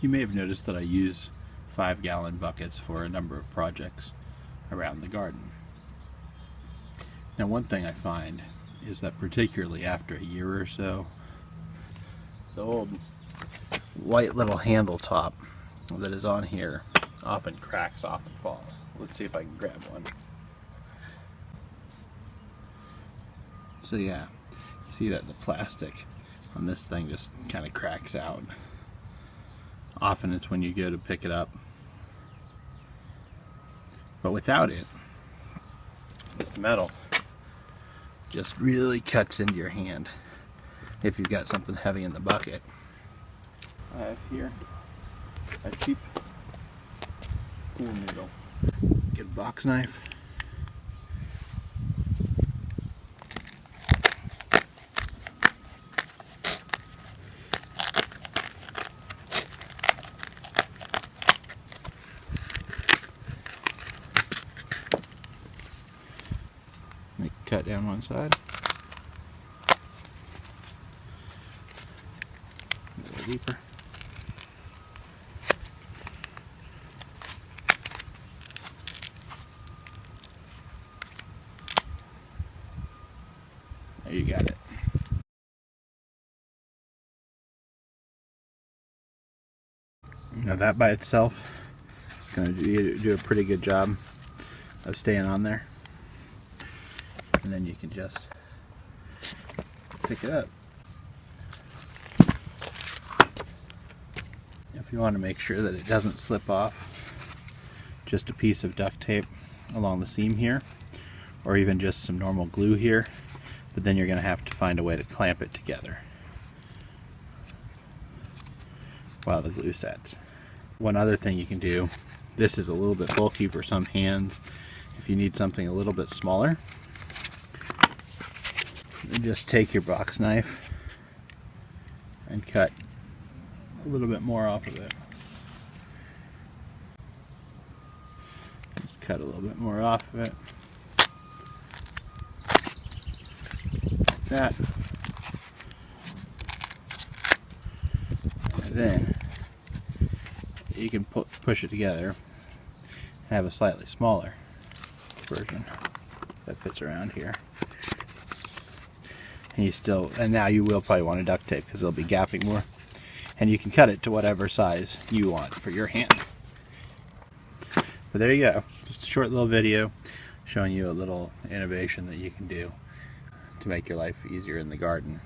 You may have noticed that I use 5-gallon buckets for a number of projects around the garden. Now, one thing I find is that particularly after a year or so, the old white little handle top that is on here often cracks off and falls. Let's see if I can grab one. So yeah, you see that the plastic on this thing just kind of cracks out. Often it's when you go to pick it up. But without it, this metal just really cuts into your hand if you've got something heavy in the bucket. I have here a cheap pool noodle. Get a box knife. Make a cut down one side. A little deeper. There you got it. Now that by itself is going to do a pretty good job of staying on there. And then you can just pick it up. If you want to make sure that it doesn't slip off, just a piece of duct tape along the seam here, or even just some normal glue here, but then you're going to have to find a way to clamp it together while the glue sets. One other thing you can do, this is a little bit bulky for some hands. If you need something a little bit smaller, just take your box knife and cut a little bit more off of it. Just cut a little bit more off of it. Like that. And then you can push it together and have a slightly smaller version that fits around here. And now you will probably want to duct tape because it'll be gapping more. And you can cut it to whatever size you want for your hand. But there you go. Just a short little video showing you a little innovation that you can do to make your life easier in the garden.